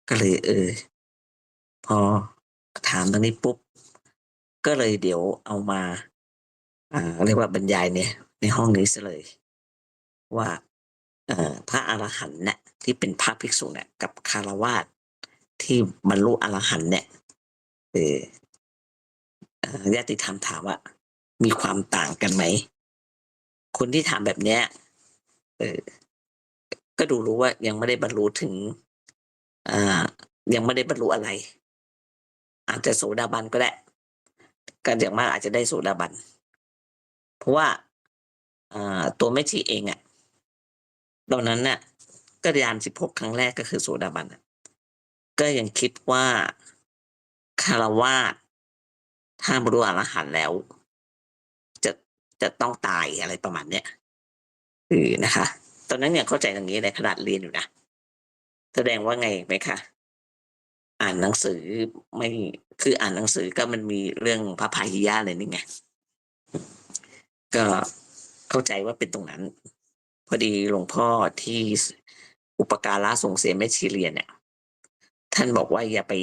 ก็เลยพอถามตรงนี้ปุ๊บก็เลยเดี๋ยวเอามาเรียกว่าบรรยายในห้องนี้เสียเลยว่าพระอรหันต์เนี่ยที่เป็นพระภิกษุเนี่ยกับฆราวาสถ์ที่บรรลุอรหันต์เนี่ยเอ่อญาติธรรมถามว่ามีความต่างกันไหมคนที่ถามแบบเนี้ยเอ่อก็ดูรู้ว่ายังไม่ได้บรรลุถึงอ่ายังไม่ได้บรรลุอะไรอาจจะโสดาบันก็ได้ก็อย่างมากอาจจะได้โสดาบันเพราะว่าตัวแม่ชีเองอะตอนนั้นน่ะก็ยาน16ครั้งแรกก็คือโสดาบันอะก็ยังคิดว่าฆราวาสถ์ถ้าบรรลุอรหันต์แล้วจะจะต้องตายอะไรประมาณเนี้ยนะคะตอนนั้นยังเข้าใจอย่างงี้เลยขนาดเรียนอยู่นะแสดงว่าไงไหมคะอ่านหนังสือไม่คืออ่านหนังสือก็มันมีเรื่องพระพาหิยะอะไรนี่ไงก็เข้าใจว่าเป็นตรงนั้นพอดีหลวงพ่อที่อุปการะส่งเสียแม่ชีเรียนเนี่ยท่านบอกว่าอย่าไป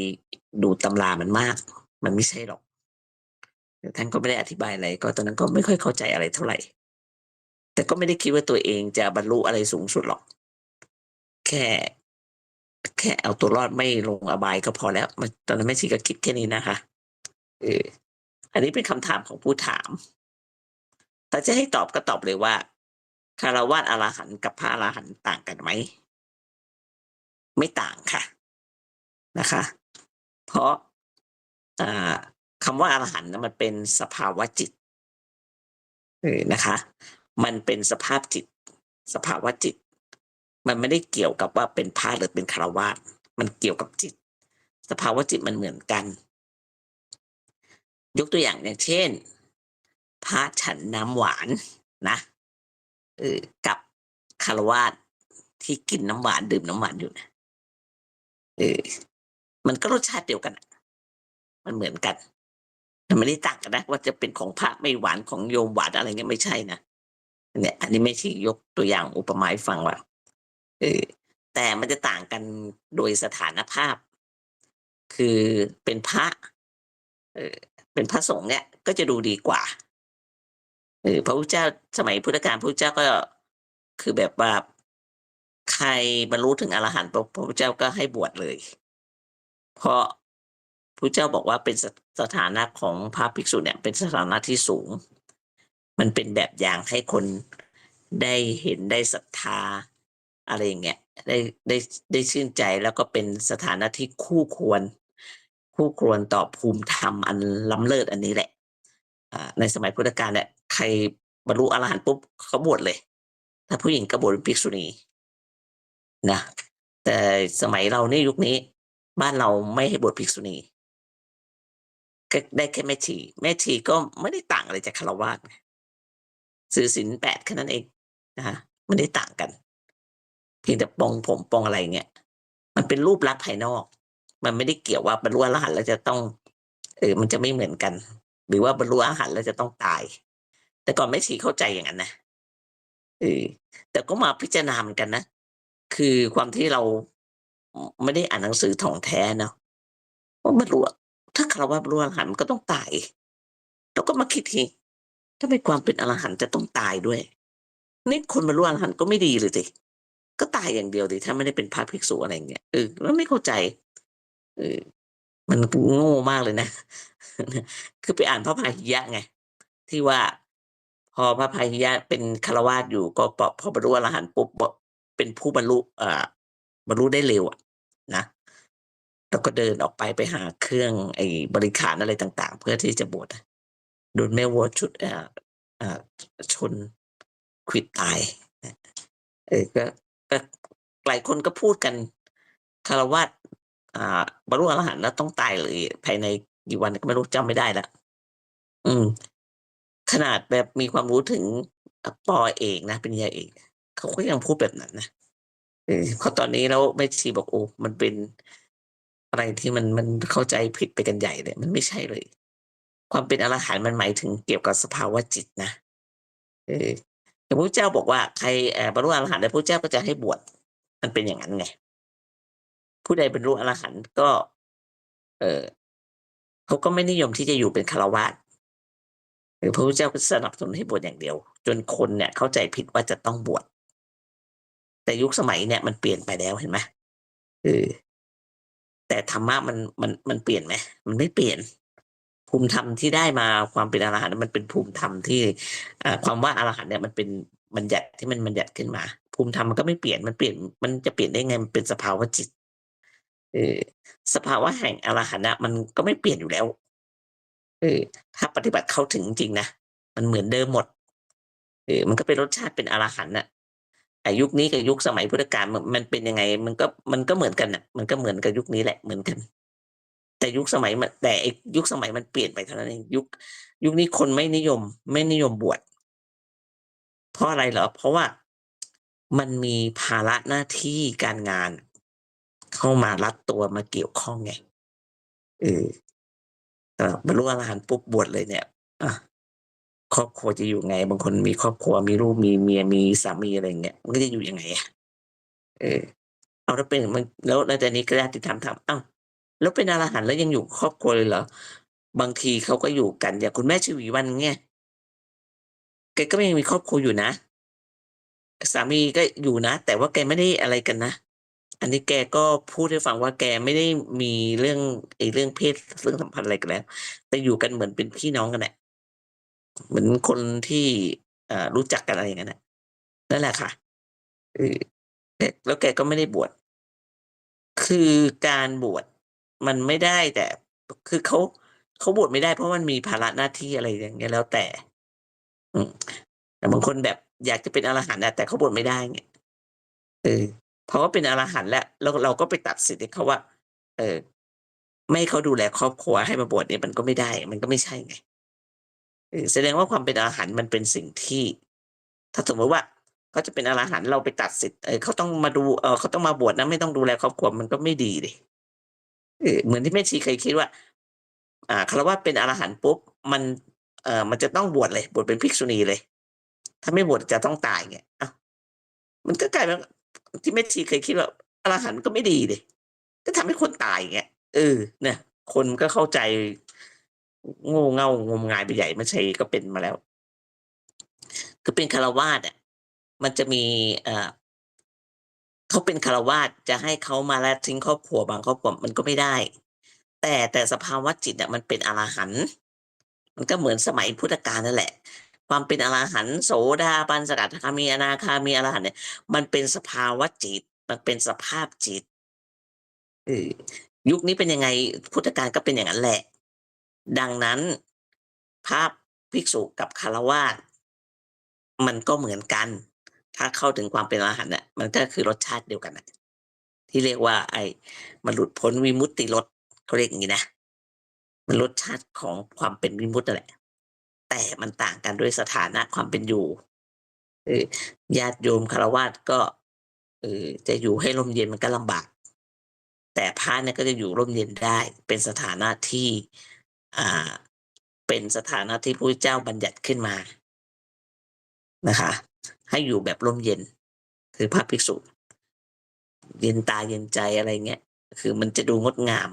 ดูตำรามันมากมันไม่ใช่หรอกแต่ท่านก็ไม่ได้อธิบายอะไรก็ตอนนั้นก็ไม่ค่อยเข้าใจอะไรเท่าไรแต่ก็ไม่ได้คิดว่าตัวเองจะบรรลุอะไรสูงสุดหรอกแค่แค่เอาตัวรอดไม่ลงอบายก็พอแล้วมันตอนนั้นแม่ชีก็คิดแค่นี้นะคะเอออันนี้เป็นคำถามของผู้ถามถ้าจะให้ตอบก็ตอบเลยว่าฆราวาสอรหันต์กับพระอรหันต์ต่างกันไหมไม่ต่างค่ะนะคะเพราะอ่าคำว่าอรหันต์น่ะมันเป็นสภาวะจิตนะคะมันเป็นสภาพจิตสภาวะจิตมันไม่ได้เกี่ยวกับว่าเป็นพระหรือเป็นฆราวาสมันเกี่ยวกับจิตสภาวะจิตมันเหมือนกันยกตัวอย่างอย่างเช่นพระฉันน้ำหวานนะกับฆราวาสที่กินน้ำหวานดื่มน้ำหวานอยู่นะเออมันก็รสชาติเดียวกันอะมันเหมือนกันมันไม่ได้ต่างกันนะว่าจะเป็นของพระไม่หวานของโยมหวานอะไรเงี้ยไม่ใช่นะเนี่ยอันนี้แม่ชียกตัวอย่างอุปมาให้ฟังว่าเออแต่มันจะต่างกันโดยสถานภาพคือเป็นพระเอ่อเป็นพระสงฆ์เนี่ยก็จะดูดีกว่าพระพุทธเจ้าสมัยพุทธกาลพระพุทธเจ้าก็คือแบบว่าใครบรรลุถึงอรหันต์พระพุทธเจ้าก็ให้บวชเลยเพราะพุทธเจ้าบอกว่าเป็นสถานะของพระภิกษุเนี่ยเป็นสถานะที่สูงมันเป็นแบบอย่างให้คนได้เห็นได้ศรัทธาอะไรอย่างเงี้ยได้ได้ได้ชื่นใจแล้วก็เป็นสถานะที่คู่ควรต่อภูมิธรรมอันล้ำเลิศอันนี้แหละในสมัยพุทธกาลเนี่ยใครบรรลุอรหันต์ปุ๊บเขาบวชเลยถ้าผู้หญิงก็บวชเป็นภิกษุณีนะแต่สมัยเรานี่ยุคนี้บ้านเราไม่ให้บวชภิกษุณีก็ได้แค่แม่ชีก็ไม่ได้ต่างอะไรจากฆราวาสไงถือศีล8แค่นั้นเองนะคะไม่ได้ต่างกันเพียงแต่ปลงผมปลงอะไรอย่างเงี้ยมันเป็นรูปลักษณ์ภายนอกมันไม่ได้เกี่ยวว่าบรรลุอรหันต์แล้วจะต้องมันจะไม่เหมือนกันหรือว่าบรรลุอรหันต์แล้วจะต้องตายแต่ก่อนแม่ชีเข้าใจอย่างนั้นนะเออแต่ก็มาพิจารณาเหมือนกันนะคือความที่เราไม่ได้อ่านหนังสือถ่องแท้เนาะว่าบรรลุอะถ้าฆราวาสบรรลุอรหันต์มันก็ต้องตายเราก็มาคิดทีทำไมความเป็นอรหันต์จะต้องตายด้วยนี่คนบรรลุอรหันต์ก็ไม่ดีเลยสิก็ตายอย่างเดียวสิถ้าไม่ได้เป็นพระภิกษุอะไรอย่างเงี้ยแล้วไม่เข้าใจเออมันโง่มากเลยนะคือไปอ่านพระพาหิยะไงที่ว่าพอพระพาหิยะเป็นฆราวาสอยู่ก็พอบรรลุอรหันต์ปุ๊บเป็นผู้บรรลุบรรลุได้เร็วอะนะแล้วก็เดินออกไปหาเครื่องไอ้บริขารอะไรต่างๆเพื่อที่จะบวชอะโดนแม่วัวชุดอ่าชนขวิดตายก็หลายคนก็พูดกันฆราวาสบรรลุอรหันต์แล้วต้องตายเลยภายในกี่วันก็ไม่รู้จำไม่ได้แล้วอืมขนาดแบบมีความรู้ถึงปอเอกนะปริญญาเอกเขาก็ยังพูดแบบนั้นนะพอตอนนี้แล้วแม่ชีบอกโอ้มันเป็นอะไรที่มันเข้าใจผิดไปกันใหญ่เลยมันไม่ใช่เลยความเป็นอรหันต์มันหมายถึงเกี่ยวกับสภาวะจิตนะเออแต่พระพุทธเจ้าบอกว่าใครบรรลุอรหันต์แล้วพระพุทธเจ้าก็จะให้บวชมันเป็นอย่างนั้นไง ผู้ใดบรรลุอรหันต์ก็เอ่อเขาก็ไม่นิยมที่จะอยู่เป็นฆราวาสหรือพระพุทธเจ้าก็สนับสนุนให้บวชอย่างเดียวจนคนเนี่ยเข้าใจผิดว่าจะต้องบวชแต่ยุคสมัยเนี่ยมันเปลี่ยนไปแล้วเห็นไหมเออแต่ธรรมะมันเปลี่ยนไหมมันไม่เปลี่ยนภูมิธรรมที่ได้มาความเป็นอรหันต์มันเป็นภูมิธรรมที่ความว่าอรหันต์เนี่ยมันเป็นบัญญัติที่มันบัญญัติขึ้นมาภูมิธรรมมันก็ไม่เปลี่ยนมันจะเปลี่ยนได้ไงมันเป็นสภาวะจิตเออสภาวะแห่งอรหันต์น่ะมันก็ไม่เปลี่ยนอยู่แล้วเออถ้าปฏิบัติเข้าถึงจริงๆนะมันเหมือนเดิมหมดมันก็เป็นรสชาติเป็นอรหันต์น่ะแต่ยุคนี้กับยุคสมัยพุทธกาลมันเป็นยังไงมันก็เหมือนกันน่ะมันก็เหมือนกับยุคนี้แหละเหมือนกันแต่ยุคสมัยมันแต่ไอ้ยุคสมัยมันเปลี่ยนไปเท่านั้นเองยุคนี้คนไม่นิยมบวชเพราะอะไรเหรอเพราะว่ามันมีภาระหน้าที่การงานเข้ามารัดตัวมาเกี่ยวข้องไงเออบรรลุอรหันต์ปุ๊บบวชเลยเนี่ยอะครอบครัวจะอยู่ไงบางคนมีครอบครัวมีลูกมีเมียมีสามีอะไรอย่างเงี้ยมันก็จะอยู่ยังไงอะเอออ้าวแล้วเป็นมันแล้วทีนี้ก็ญาติธรรมถามอ้าวแล้วเป็นอรหันต์แล้วยังอยู่ครอบครัวเลยเหรอบางทีเขาก็อยู่กันอย่างคุณแม่ชวีวรรณเงี้ยแกก็ยังมีครอบครัวอยู่นะสามีก็อยู่นะแต่ว่าแกไม่ได้อะไรกันนะอันนี้แกก็พูดให้ฟังว่าแกไม่ได้มีเรื่องไอ้เรื่องเพศเรื่องสัมพันธ์อะไรกันแล้วแต่อยู่กันเหมือนเป็นพี่น้องกันน่ะเหมือนคนที่รู้จักกันอะไรอย่างงั้นน่ะนั่นแหละค่ะเออแล้วแกก็ไม่ได้บวชคือการบวชมันไม่ได้แต่คือเขาบวชไม่ได้เพราะมันมีภาระหน้าที่อะไรอย่างเงี้ยแล้วแต่อืมแต่บางคนแบบอยากจะเป็นอรหันต์อะแต่เขาบวชไม่ได้เงี้ยเออเพราะว่าเป็นอรหันต์แล้วเราก็ไปตัดสิทธิ์ให้เขาว่าเอ่อไม่ให้เขาดูแลครอบครัวให้มาบวชเนี่ยมันก็ไม่ได้มันก็ไม่ใช่ไงแสดงว่าความเป็นอรหันต์มันเป็นสิ่งที่ถ้าสมมุติว่าเขาจะเป็นอรหันต์เราไปตัดสิทธิ์เขาต้องมาดูเขาต้องมาบวชนะไม่ต้องดูแลครอบครัวมันก็ไม่ดีดิเหมือนที่แม่ชีเคยคิดว่าฆราวาสเป็นอรหันต์ปุ๊บมันมันจะต้องบวชเลยบวชเป็นภิกษุณีเลยถ้าไม่บวชจะต้องตายเงี้ยอ้าวมันก็กลายเป็นที่แม่ชีเคยคิดว่าอรหันต์ก็ไม่ดีดิก็ทำให้คนตายอย่างเงี้ยเนี่ยคนก็เข้าใจโง่เง่างมงายไปใหญ่แม่ชีก็เป็นมาแล้วคือเป็นฆราวาสอะมันจะมีเอ่อเขาเป็นฆราวาสจะให้เขามาละทิ้งครอบครัวบางครอบครัวมันก็ไม่ได้แต่สภาวะจิตอะมันเป็นอรหันต์มันก็เหมือนสมัยพุทธกาลนั่นแหละความเป็นอรหันต์โสดาบันสกทามีอนาคามีอรหันต์เนี่ยมันเป็นสภาวะจิตมันเป็นสภาพจิตเออยุคนี้เป็นยังไงพุทธกาลก็เป็นอย่างนั้นแหละดังนั้นพระภิกษุกับฆราวาสมันก็เหมือนกันถ้าเข้าถึงความเป็นอรหันต์น่ะมันก็คือรสชาติเดียวกันน่ะ ที่เรียกว่ามันหลุดพ้นวิมุตติรสเขาเรียกอย่างงี้นะมันรสชาติของความเป็นวิมุตตินั่นแหละแต่มันต่างกันด้วยสถานะความเป็นอยู่เออญาติโยมฆราวาสก็จะอยู่ให้ร่มเย็นมันก็ลำบากแต่พระเนี่ยก็จะอยู่ร่มเย็นได้เป็นสถานะที่อ่าเป็นสถานะที่พระพุทธเจ้าบัญญัติขึ้นมานะคะให้อยู่แบบร่มเย็นคือพระภิกษุเย็นตาเย็นใจอะไรเงี้ยคือมันจะดูงดงาม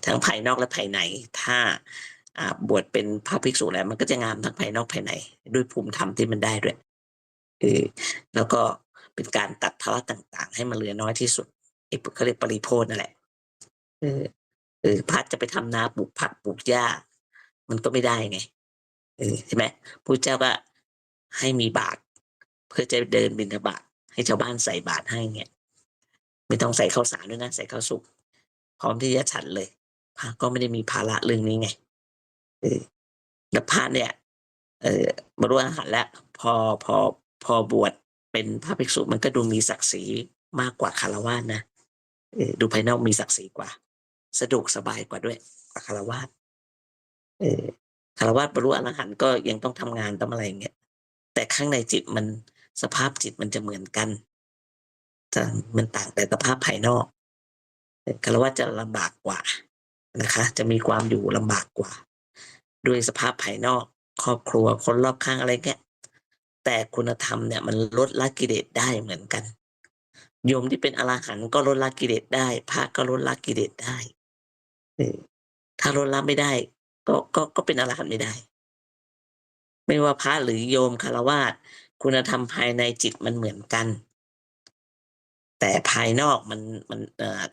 ทั้งภายนอกและภายในถ้าบวชเป็นพระภิกษุแล้วมันก็จะงามทั้งภายนอกภายในด้วยภูมิธรรมที่มันได้ด้วยเออแล้วก็เป็นการตัดภาระต่างๆให้มันเหลือน้อยที่สุดเขาเรียกปริโภทนั่นแหละเออพระจะไปทำนาปลูกผักปลูกหญ้ามันก็ไม่ได้ไงใช่ไหมพุทธเจ้าก็ให้มีบาตรเพื่อจะเดินบิณฑบาตให้ชาวบ้านใส่บาตรให้เงี้ยไม่ต้องใส่ข้าวสารด้วยนะใส่ข้าวสุกพร้อมที่จะฉันเลยพระก็ไม่ได้มีภาระเรื่องนี้ไงเออแล้วพระเนี่ยเอ่อบรรลุอรหันต์แล้วพอพอพอบวชเป็นพระภิกษุมันก็ดูมีศักดิ์ศรีมากกว่าฆราวาสนะดูภายนอกมีศักดิ์ศรีกว่าสะดวกสบายกว่าด้วยกว่าฆราวาสเออฆราวาสบรรลุอรหันต์ก็ยังต้องทำงานต้องอะไรอย่างเงี้ยแต่ข้างในจิตมันสภาพจิตมันจะเหมือนกันแต่มันต่างแต่สภาพภายนอกฆราวาสจะลำบากกว่านะคะจะมีความอยู่ลำบากกว่าด้วยสภาพภายนอกครอบครัวคนรอบข้างอะไรเงี้ยแต่คุณธรรมเนี่ยมันลดละกิเลสได้เหมือนกัน โยมที่เป็นอรหันต์ก็ลดละกิเลสได้พระก็ลดละกิเลสได้เออถ้าลดละไม่ได้ก็เป็นอรหันต์ไม่ได้ไม่ว่าพระหรือโยมฆราวาสคุณธรรมภายในจิตมันเหมือนกันแต่ภายนอกมัน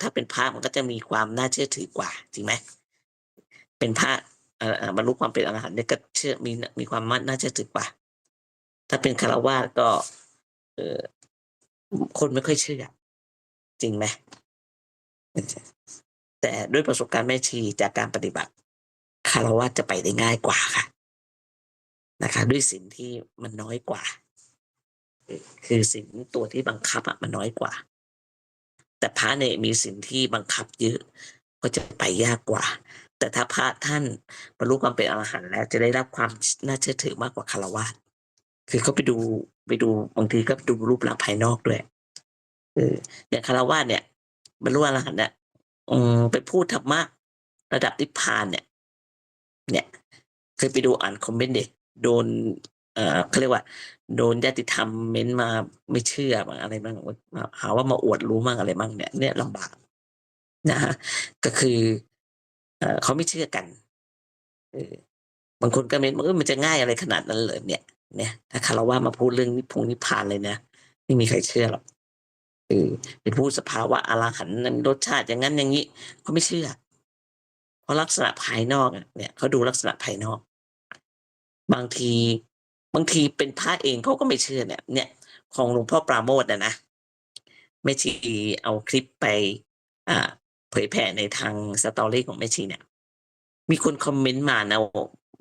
ถ้าเป็นพระมันก็จะมีความน่าเชื่อถือกว่าจริงไหมเป็นพระบรรลุความเป็นอรหันต์เนี่ยก็เชื่อมีความน่าเชื่อถือกว่าถ้าเป็นฆราวาสก็เอ่อคนไม่ค่อยเชื่อจริงไหมแต่ด้วยประสบการณ์แม่ชีจากการปฏิบัติฆราวาสจะไปได้ง่ายกว่าค่ะนะคะด้วยศีลที่มันน้อยกว่าคือศีลตัวที่บังคับอะมันน้อยกว่าแต่พระเนี่ยมีศีลที่บังคับเยอะก็จะไปยากกว่าแต่ถ้าพระท่านบรรลุความเป็นอรหันต์แล้วจะได้รับความน่าเชื่อถือมากกว่าฆราวาสคือเขาไปดูบางทีก็ดูรูปลักษณ์ภายนอกด้วยอย่างฆราวาสเนี่ยบรรลุอรหันต์เนี่ยไปพูดธรรมะระดับนิพพานเนี่ยเคยไปดูอ่านคอมเมนต์ดิโดนเขาเรียกว่าโดนญาติธรรมเม้นต์มาไม่เชื่อบ้างอะไรบ้างหาว่ามาอวดรู้มั่งอะไรบ้างเนี่ยลำบากนะคะก็คือเขาไม่เชื่อกันเออบางคนก็เม้นต์ว่ามันจะง่ายอะไรขนาดนั้นเหรอเนี่ยถ้าฆราวาสมาพูดเรื่องนิพพานเลยนะไม่มีใครเชื่อหรอกไปพูดสภาวะอรหันต์นั้นรสชาติอย่างงั้นอย่างงี้เขาไม่เชื่อเพราะลักษณะภายนอกอะเนี่ยเขาดูลักษณะภายนอก บางทีบางทีเป็นพระเองเขาก็ไม่เชื่อเนี่ยของหลวงพ่อปราโมทย์อะนะแม่ชีเอาคลิปไปอ่าเผยแผ่ในทาง Story ของแม่ชีเนี่ยมีคนคอมเมนต์มานะ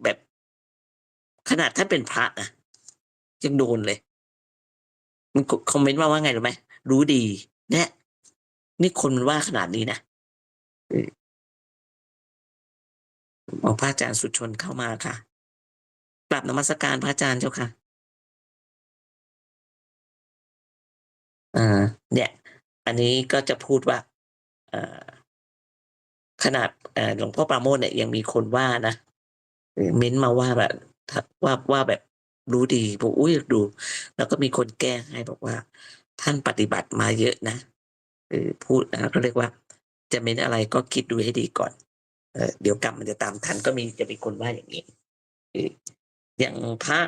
แบบขนาดท่านเป็นพระนะยังโดนเลยมันคอมเมนต์มาว่าไงรู้ไหมรู้ดีเนี่ยนี่คนมันว่าขนาดนี้นะเออพระอาจารย์สุชนเข้ามาค่ะกราบนมัสการพระอาจารย์เจ้าค่ะอาเนี่ยอันนี้ก็จะพูดว่าอ่า ขนาดหลวงพ่อปราโมทย์เนี่ยยังมีคนว่านะเม้นต์มาว่าแบบทว่าแบบรู้ดีบอกอุ๊ยดูแล้วก็มีคนแก้ให้บอกว่าท่านปฏิบัติมาเยอะนะพูดเขาเรียกว่าจะเม้นต์อะไรก็คิดดูให้ดีก่อนเดี๋ยวกรรมมันจะตามทันก็จะมีคนว่าอย่างงี้เอออย่างพระ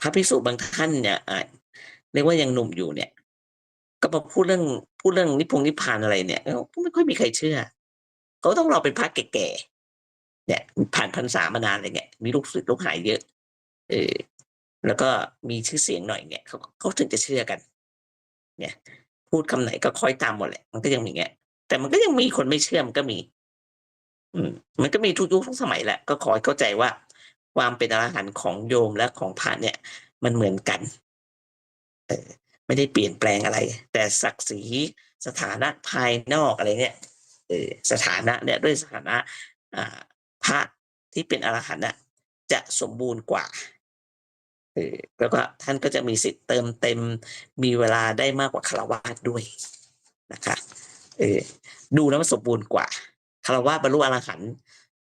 พระภิกษุบางท่านเนี่ยเรียกว่ายังหนุ่มอยู่เนี่ยก็มาพูดเรื่องนิพพานอะไรเนี่ยก็ไม่ค่อยมีใครเชื่อเขาต้องรอเป็นพระแก่ๆเนี่ยผ่านพรรษามานานอะไรเงี้ยมีลูกศิษย์ลูกหาเยอะเออแล้วก็มีชื่อเสียงหน่อยเนี่ยเขาถึงจะเชื่อกันเนี่ยพูดคำไหนก็คล้อยตามหมดแหละมันก็ยังมีเงี้ยแต่มันก็ยังมีคนไม่เชื่อมันก็มีอืมมันก็มีทุกยุคทุกสมัยแหละก็ขอให้เข้าใจว่าความเป็นอรหันต์ของโยมและของพระเนี่ยมันเหมือนกันไม่ได้เปลี่ยนแปลงอะไรแต่ศักดิ์ศรีสถานะภายนอกอะไรเนี่ยสถานะเนี่ยด้วยสถานะอ่าพระที่เป็นอรหันต์น่ะจะสมบูรณ์กว่าแล้วก็ท่านก็จะมีสิทธิ์เติมเต็มมีเวลาได้มากกว่าฆราวาสด้วยนะคะเออดูแล้วมันสมบูรณ์กว่าฆราวาสบรรลุอรหันต์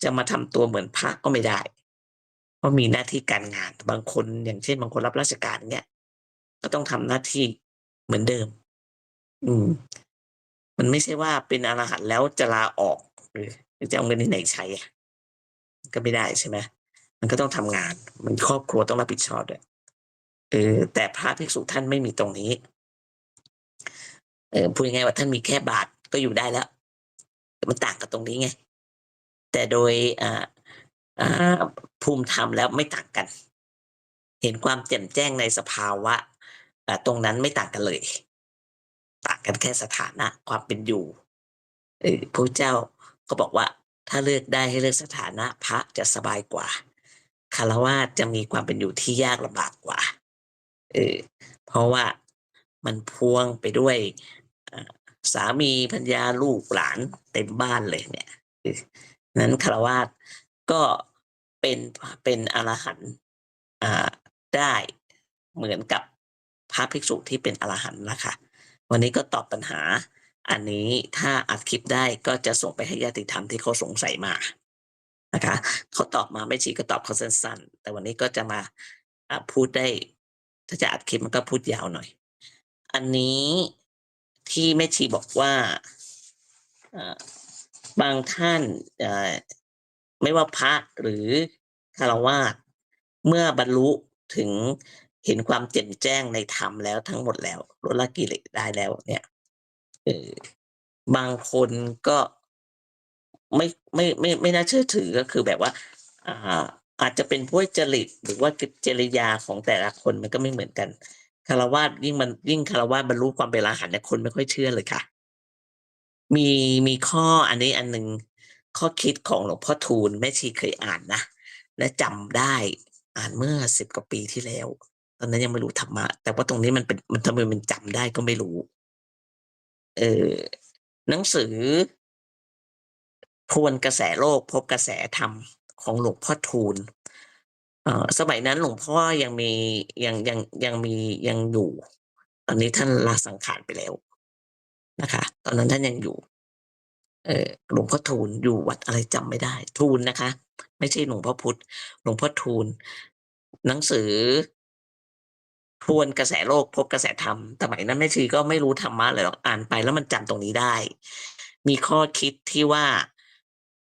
จะมาทำตัวเหมือนพระก็ไม่ได้เพราะมีหน้าที่การงานบางคนอย่างเช่นบางคนรับราชการอย่างเงี้ยก็ต้องทำหน้าที่เหมือนเดิมอืมมันไม่ใช่ว่าเป็นอรหันต์แล้วจะลาออกหรือจะเอาเงินที่ไหนใช้อะก็ไม่ได้ใช่ไหมมันก็ต้องทำงานมันครอบครัวต้องรับผิดชอบด้วยแต่พระภิกษุท่านไม่มีตรงนี้พูดง่ายๆว่าท่านมีแค่บาทก็อยู่ได้แล้วมันต่างกับตรงนี้ไงแต่โดยอ่าภูมิธรรมแล้วไม่ต่างกันเห็นความแจ่มแจ้งในสภาวะตรงนั้นไม่ต่างกันเลยต่างกันแค่สถานะความเป็นอยู่พระเจ้าก็บอกว่าถ้าเลือกได้ให้เลือกสถานะพระจะสบายกว่าฆราวาสจะมีความเป็นอยู่ที่ยากลำบากกว่าเออเพราะว่ามันพ่วงไปด้วยอ่าสามีภรรยาลูกหลานเต็มบ้านเลยเนี่ยนั้นฆราวาสก็เป็นเป็นอรหันต์อ่าได้เหมือนกับพระภิกษุที่เป็นอรหันต์นะคะวันนี้ก็ตอบปัญหาอันนี้ถ้าอัดคลิปได้ก็จะส่งไปให้ญาติธรรมที่เขาสงสัยมานะคะเขาตอบมาไม่ชีก็ตอบเขาสั้นๆแต่วันนี้ก็จะมาพูดได้ถ้าจะอัดคลิปมันก็พูดยาวหน่อยอันนี้ ที่แม่ชีบอกว่าบางท่านไม่ว่าพระหรือฆราวาสเมื่อบรรลุถึงเห็นความแจ่มแจ้งในธรรมแล้วทั้งหมดแล้วลดละกิเลสได้แล้วเนี่ยเออบางคนก็ไม่น่าเชื่อถือก็คือแบบว่าอ่าอาจจะเป็นพวกจริตหรือว่าจริยาของแต่ละคนมันก็ไม่เหมือนกันฆราวาสยิ่งฆราวาสบรรลุความเป็นอรหันต์เนี่ยคนไม่ค่อยเชื่อเลยค่ะมีมีข้ออันนี้อันหนึ่งข้อคิดของหลวงพ่อทูลแม่ชีเคยอ่านนะและจำได้อ่านเมื่อ10กว่าปีที่แล้วตอนนั้นยังไม่รู้ธรรมะแต่ว่าตรงนี้มันทำไมมันจำได้ก็ไม่รู้เออหนังสือทวนกระแสโลกพบกระแสธรรมของหลวงพ่อทูลสมัยนั้นหลวงพ่อยังอยู่ตอนนี้ท่านลาสังขารไปแล้วนะคะตอนนั้นท่านยังอยู่หลวงพ่อทูลอยู่วัดอะไรจำไม่ได้ทูลนะคะไม่ใช่หลวงพ่อพุธหลวงพ่อทูลหนังสือทวนกระแสโลกพบกระแสธรรมสมัยนั้นแม่ชีก็ไม่รู้ธรรมะเลยหรอกอ่านไปแล้วมันจำตรงนี้ได้มีข้อคิดที่ว่า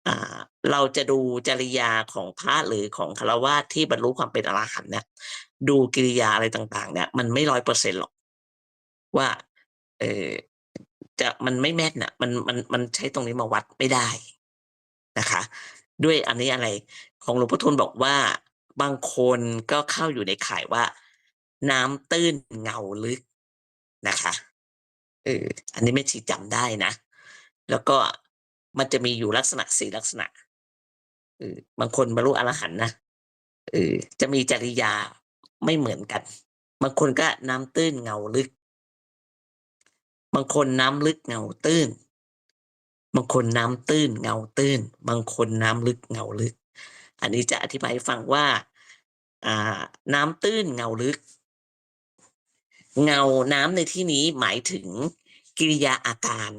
อ่าเราจะดูจริยาของพระหรือของฆราวาสที่บรรลุความเป็นอรหันต์เนี่ยดูกิริยาอะไรต่างๆเนี่ยมันไม่100%หรอกว่าเออมันไม่แม่นน่ะมันใช้ตรงนี้มาวัดไม่ได้นะคะด้วยอันนี้อะไรของหลวงพ่อทูลบอกว่าบางคนก็เข้าอยู่ในข่ายว่าน้ำตื้นเงาลึกนะคะเอออันนี้แม่ชีจำได้นะแล้วก็มันจะมีอยู่ลักษณะ4ลักษณะบางคนบรรลุอรหันต์นะจะมีจริยาไม่เหมือนกันบางคนก็น้ำตื้นเงาลึกบางคนน้ำลึกเงาตื้นบางคนน้ำตื้นเงาตื้นบางคนน้ำลึกเงาลึกอันนี้จะอธิบายให้ฟังว่าอ่าน้ำตื้นเงาลึกเงาน้ำในที่นี้หมายถึงกิริยาอาการ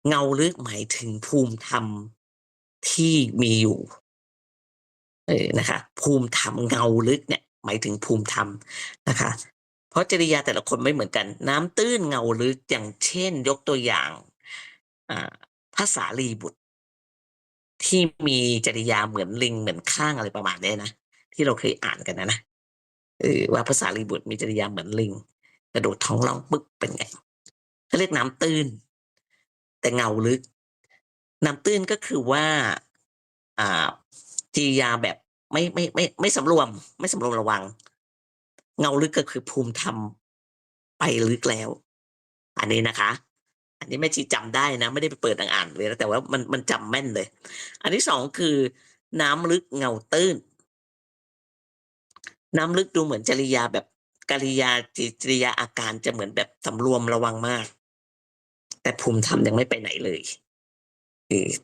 เงาลึกหมายถึงภูมิธรรมที่มีอยู่นะคะภูมิธรรมเงาลึกเนี่ยหมายถึงภูมิธรรมนะคะเพราะจริยาแต่ละคนไม่เหมือนกันน้ำตื้นเงาลึกอย่างเช่นยกตัวอย่างพระสารีบุตรที่มีจริยาเหมือนลิงเหมือนข้างอะไรประมาณนี้นะที่เราเคยอ่านกันนะว่าพระสารีบุตรมีจริยาเหมือนลิงกระโดดท้องร่องปึ๊กเป็นไงเขาเรียกน้ำตื้นแต่เงาลึกน้ำตื้นก็คือว่ากิริยาแบบไม่สำรวมไม่สำรวมระวังเงาลึกก็คือภูมิธรรมไปลึกแล้วอันนี้นะคะอันนี้แม่ชีจำได้นะไม่ได้ไปเปิดอ่านเลยนะแต่ว่ามันจำแม่นเลย อันที่สองคือน้ำลึกเงาตื้นน้ำลึกดูเหมือนจริยาแบบกิริยาอาการจะเหมือนแบบสำรวมระวังมากแต่ภูมิธรรมยังไม่ไปไหนเลย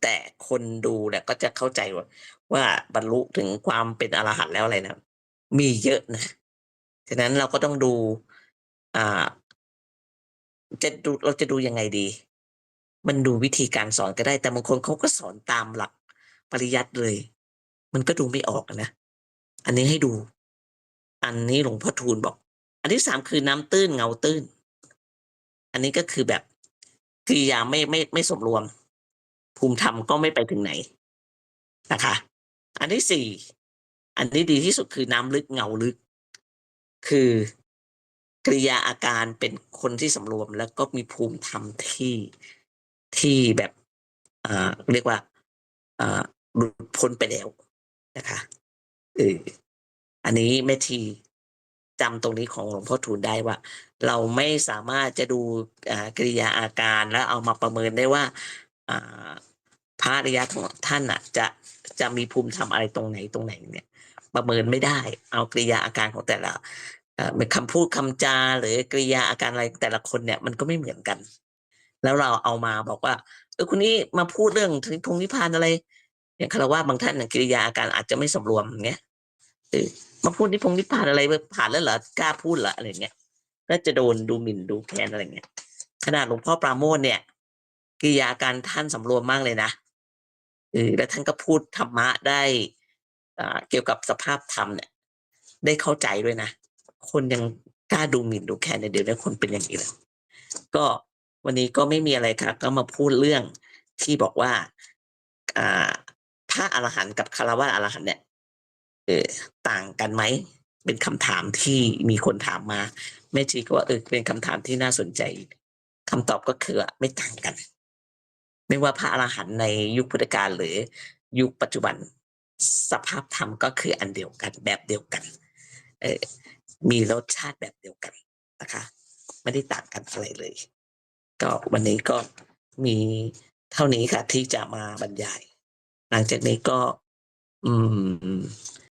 แต่คนดูเนี่ยก็จะเข้าใจว่าบรรลุถึงความเป็นอรหันต์แล้วอะไรนะมีเยอะนะฉะนั้นเราก็ต้องดูอ่าเราจะดูยังไงดีมันดูวิธีการสอนก็ได้แต่บางคนเขาก็สอนตามหลักปริยัติเลยมันก็ดูไม่ออกนะอันนี้ให้ดูอันนี้หลวงพ่อทูลบอกอันที่3คือน้ำตื้นเงาตื้นอันนี้ก็คือแบบกิริยาไม่สมรวมภูมิธรรมก็ไม่ไปถึงไหนนะคะอันที่4อันนี้ดีที่สุดคือน้ำลึกเงาลึกคือกริยาอาการเป็นคนที่สำรวมแล้วก็มีภูมิธรรมที่แบบเรียกว่าหลุดพ้นไปแล้วนะคะเอออันนี้แม่ชีจำตรงนี้ของหลวงพ่อทูลได้ว่าเราไม่สามารถจะดูกิริยาอาการแล้วเอามาประเมินได้ว่าอ่าพระอริยะของท่านจะมีภูมิธรรมอะไรตรงไหนเนี่ยประเมินไม่ได้เอากริยาอาการของแต่ละเป็นคำพูดคำจาหรือกริยาอาการอะไรแต่ละคนเนี่ยมันก็ไม่เหมือนกันแล้วเราเอามาบอกว่าคนนี้มาพูดเรื่องถึงพงนิพพานอะไรอย่างคารวะบางท่านกิริยาอาการอาจจะไม่สำรวมอย่างเงี้ยมาพูดนิพพงนิพพานอะไรผ่านแล้วเหรอกล้าพูดเหรออะไรเงี้ยก็จะโดนดูหมิ่นดูแคลนอะไรเงี้ยขนาดหลวงพ่อปราโมทเนี่ยกิริยาการท่านสำรวมมากเลยนะแล้วท่านก็พูดธรรมะได้เกี่ยวกับสภาพธรรมเนี่ยได้เข้าใจด้วยนะคนยังกล้าดูหมิ่นดูแคลนในเดี๋ยวนี้คนเป็นอย่างนี้เลยก็ วันนี้ก็ไม่มีอะไรค่ะ ก็มาพูดเรื่องที่บอกว่าอ่าพระอรหันต์กับฆราวาสอรหันต์เนี่ยเอ่อต่างกันไหมเป็นคำถามที่มีคนถามมาแม่ชีก็ว่าเป็นคำถามที่น่าสนใจคำตอบก็คือไม่ต่างกัน ไม่ว่าพระอรหันต์ในยุคพุทธกาลหรือยุคปัจจุบันสภาพธรรมก็คืออันเดียวกันแบบเดียวกันเออมีรสชาติแบบเดียวกันนะคะไม่ได้ต่างกันอะไรเลยก็วันนี้ก็มีเท่านี้ค่ะที่จะมาบรรยายหลังจากนี้ก็อืม